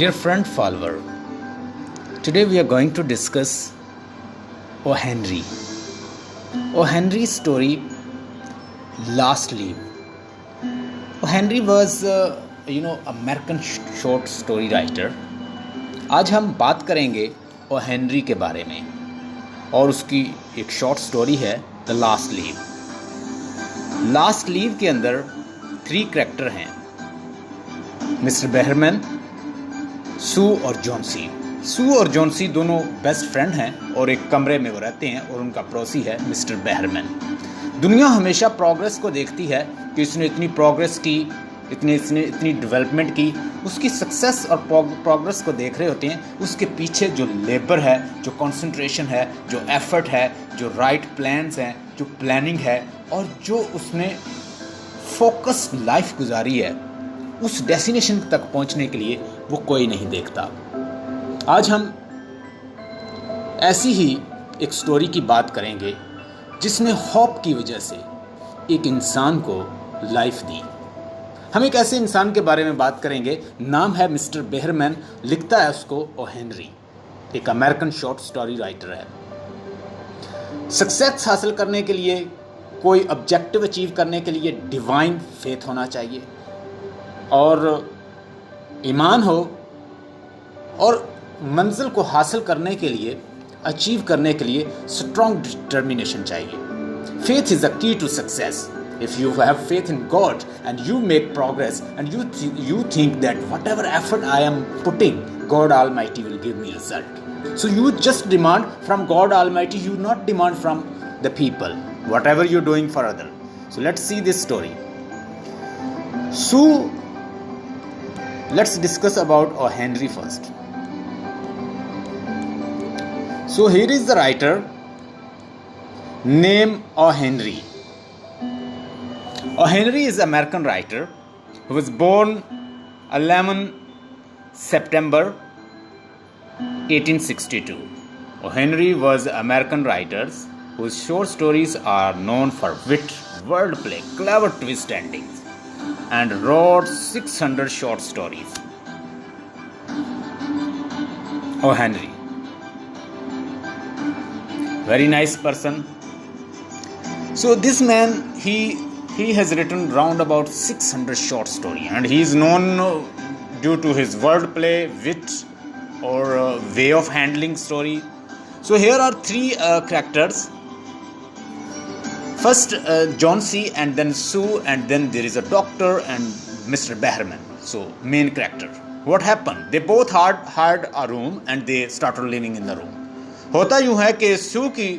Dear friend follower, today we are going to discuss O. Henry. O. Henry's story, Last Leave. O. Henry was, American short story writer. आज हम बात करेंगे O Henry के बारे में और उसकी एक शॉर्ट स्टोरी है the last leave. Last leave के अंदर 3 कैरेक्टर हैं, मिस्टर बेहरमैन, सू और जॉनसी। सू और जॉनसी दोनों बेस्ट फ्रेंड हैं और एक कमरे में वो रहते हैं और उनका पड़ोसी है मिस्टर बेहरमैन। दुनिया हमेशा प्रोग्रेस को देखती है कि इसने इतनी प्रोग्रेस की, इसने इतनी डेवलपमेंट की, उसकी सक्सेस और प्रोग्रेस को देख रहे होते हैं। उसके पीछे जो लेबर है, जो कंसंट्रेशन है, जो एफर्ट है, जो राइट प्लान्स हैं, जो प्लानिंग है और जो उसने फोकस्ड लाइफ गुजारी है, उस डेस्टिनेशन तक पहुंचने के लिए वो कोई नहीं देखता। आज हम ऐसी ही एक स्टोरी की बात करेंगे जिसने होप की वजह से एक इंसान को लाइफ दी। हम एक ऐसे इंसान के बारे में बात करेंगे, नाम है मिस्टर बेहरमैन, लिखता है उसको ओ हेनरी, एक अमेरिकन शॉर्ट स्टोरी राइटर है। सक्सेस हासिल करने के लिए, कोई ऑब्जेक्टिव अचीव करने के लिए डिवाइन फेथ होना चाहिए और ईमान हो, और मंजिल को हासिल करने के लिए, अचीव करने के लिए स्ट्रॉन्ग डिटर्मिनेशन चाहिए। Faith is the key to success. If you have faith in God and you make progress and you think that whatever effort I am putting, God Almighty will give me result. So you just demand from God Almighty, you not demand from the people, whatever you're doing for other. So let's see this story. So let's discuss about O. Henry first. So here is the writer named O. Henry. O. Henry is an American writer who was born 11 September 1862. O. Henry was an American writer whose short stories are known for wit, wordplay, clever twist endings, and wrote 600 short stories. O. Henry, very nice person. So this man, he has written round about 600 short stories, and he is known due to his wordplay, wit, or way of handling story. So here are 3 characters. First John C, and then Sue, and then there is a doctor and Mr. Behrman. So main character. What happened? They both hired a room and they started living in the room. होता यूँ है कि सू की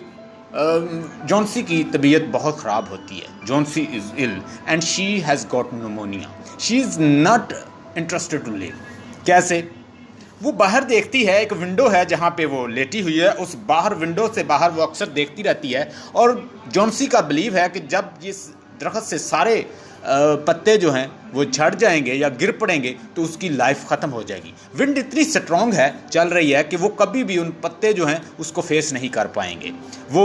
Johnsy की तबीयत बहुत ख़राब होती है। Johnsy is ill and she has got pneumonia. She is not interested to live. कैसे? वो बाहर देखती है, एक विंडो है जहाँ पे वो लेटी हुई है, उस बाहर विंडो से बाहर वो अक्सर देखती रहती है और जॉन्सी का बिलीव है कि जब इस दरख्त से सारे पत्ते जो हैं वो झड़ जाएंगे या गिर पड़ेंगे तो उसकी लाइफ ख़त्म हो जाएगी। विंड इतनी स्ट्रॉन्ग है, चल रही है कि वो कभी भी उन पत्ते जो हैं उसको फेस नहीं कर पाएंगे। वो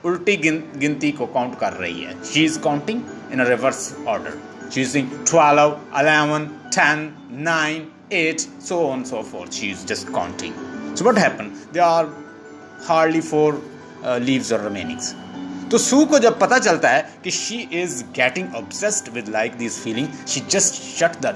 उल्टी गिनती को काउंट कर रही है। She is counting in a reverse order. She is 12, 11, 10, 9, 8, so on so forth. She is just counting. So what happened? There are hardly 4 leaves are remaining. तो सू को जब पता चलता है कि she is getting obsessed with like this feeling, she just shut the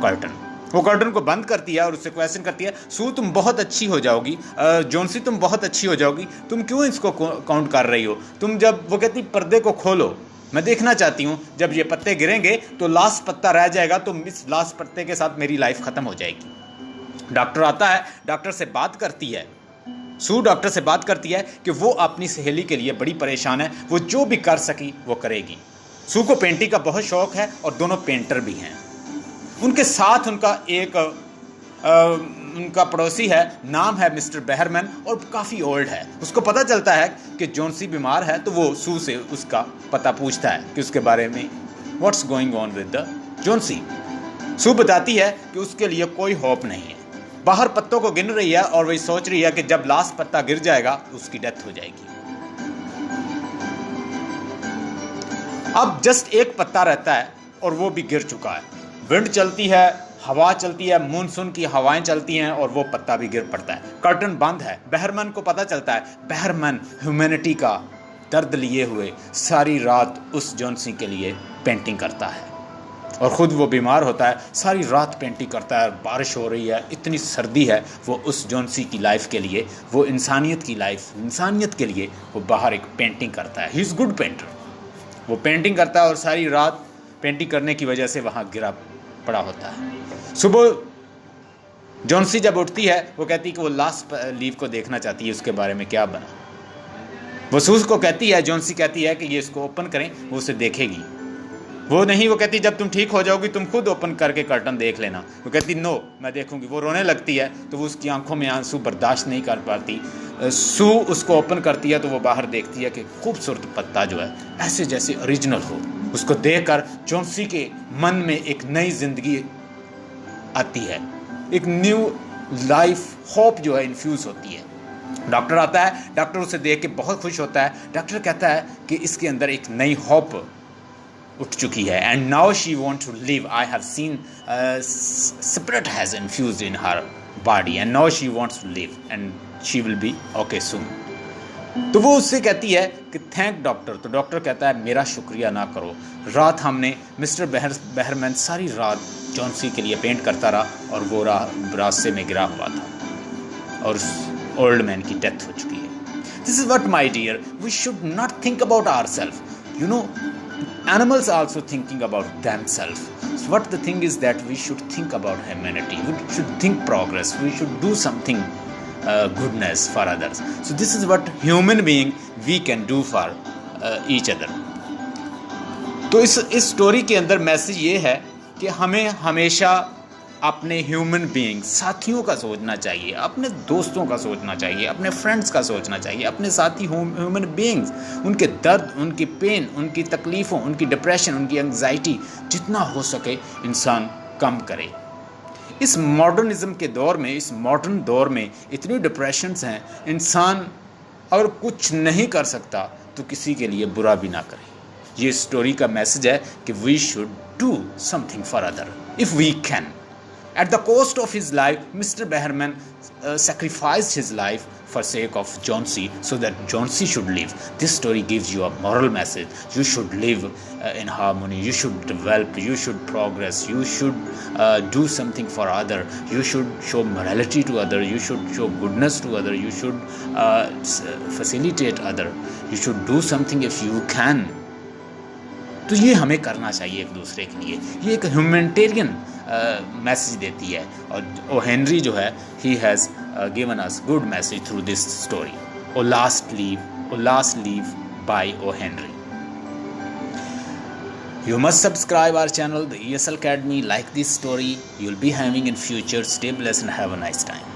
curtain. वो curtain को बंद करती है और उससे क्वेश्चन करती है, सू तुम बहुत अच्छी हो जाओगी, जॉन्सी तुम बहुत अच्छी हो जाओगी, तुम क्यों इसको काउंट कर रही हो? तुम जब, वो कहती पर्दे को खोलो, मैं देखना चाहती हूँ जब ये पत्ते गिरेंगे तो लास्ट पत्ता रह जाएगा, तो इस लास्ट पत्ते के साथ मेरी लाइफ ख़त्म हो जाएगी। डॉक्टर आता है, डॉक्टर से बात करती है, सू डॉक्टर से बात करती है कि वो अपनी सहेली के लिए बड़ी परेशान है, वो जो भी कर सकी वो करेगी। सू को पेंटिंग का बहुत शौक है और दोनों पेंटर भी हैं। उनके साथ उनका एक उनका पड़ोसी है, नाम है मिस्टर बेहरमैन और काफ़ी ओल्ड है। उसको पता चलता है कि जॉन्सी बीमार है तो वो सू से उसका पता पूछता है कि उसके बारे में what's going on with the Johnsy. Sue बताती है कि उसके लिए कोई होप नहीं है। बाहर पत्तों को गिन रही है और वही सोच रही है कि जब लास्ट पत्ता गिर जाएगा उसकी डेथ हो जाएगी। अब जस्ट एक पत्ता रहता है और वो भी गिर चुका है। विंड चलती है, हवा चलती है, मानसून की हवाएं चलती हैं और वो पत्ता भी गिर पड़ता है। कर्टन बंद है। बहरमैन को पता चलता है, बहरमैन ह्यूमैनिटी का दर्द लिए हुए सारी रात उस जॉन्सी के लिए पेंटिंग करता है और ख़ुद वो बीमार होता है, सारी रात पेंटिंग करता है। बारिश हो रही है, इतनी सर्दी है, वो उस जॉन्सी की लाइफ के लिए, वो इंसानियत की लाइफ, इंसानियत के लिए वो बाहर एक पेंटिंग करता है। He is good painter. वो पेंटिंग करता है और सारी रात पेंटिंग करने की वजह से वहाँ गिरा पड़ा होता है। सुबह जॉन्सी जब उठती है, वो कहती है कि वो लास्ट लीव को देखना चाहती है, उसके बारे में क्या बना। वो सूज को कहती है, जॉन्सी कहती है कि ये इसको ओपन करें, वो उसे देखेगी। वो नहीं, वो कहती जब तुम ठीक हो जाओगी तुम खुद ओपन करके कर्टन देख लेना। वो कहती नो, मैं देखूंगी। वो रोने लगती है तो वो उसकी आंखों में आंसू बर्दाश्त नहीं कर पाती। सू उसको ओपन करती है तो वो बाहर देखती है कि खूबसूरत पत्ता जो है ऐसे जैसे ओरिजिनल हो। उसको देखकर जॉन्सी के मन में एक नई जिंदगी आती है, एक न्यू लाइफ होप जो है इन्फ्यूज़ होती है। डॉक्टर आता है, डॉक्टर उसे देख के बहुत खुश होता है। डॉक्टर कहता है कि इसके अंदर एक नई होप उठ चुकी है, and now she want to live. I have seen spirit has infused in her body and now she wants to live and she will be okay soon. तो वो उससे कहती है कि थैंक डॉक्टर। तो डॉक्टर कहता है मेरा शुक्रिया ना करो, रात हमने मिस्टर बहरमैन सारी रात जॉन्सी के लिए पेंट करता रहा और वो रास्ते में गिरा हुआ था और उस ओल्ड मैन की डेथ हो चुकी है। This is what my dear, we should not think about ourself, you know, animals are also thinking about themselves. So what the thing is that we should think about humanity, we should think progress, we should do something goodness for others. So this is what human being we can do for each other. तो इस story के अंदर message ये है कि हमें हमेशा अपने ह्यूमन बीइंग साथियों का सोचना चाहिए, अपने दोस्तों का सोचना चाहिए, अपने फ्रेंड्स का सोचना चाहिए, अपने साथी ह्यूमन बीइंग्स, उनके दर्द, उनकी पेन, उनकी तकलीफ़ों, उनकी डिप्रेशन, उनकी एंग्जाइटी जितना हो सके इंसान कम करे। इस मॉडर्निज़म के दौर में, इस मॉडर्न दौर में इतनी डिप्रेशंस हैं, इंसान अगर कुछ नहीं कर सकता तो किसी के लिए बुरा भी ना करे। ये स्टोरी का मैसेज है कि we should do something for other if we can. At the cost of his life, Mr. Behrman sacrificed his life for sake of Jauncey so that Jauncey should live. This story gives you a moral message. You should live in harmony. You should develop. You should progress. You should do something for other. You should show morality to other. You should show goodness to other. You should facilitate other. You should do something if you can. तो ये हमें करना चाहिए एक दूसरे के लिए। ये एक ह्यूमैनिटेरियन मैसेज देती है और ओ हेनरी जो है he has given us good message through this story. O last leave by O Henry. You must subscribe our channel, the ESL Academy. Like this story, you'll be having in future. Stay blessed and have a nice time.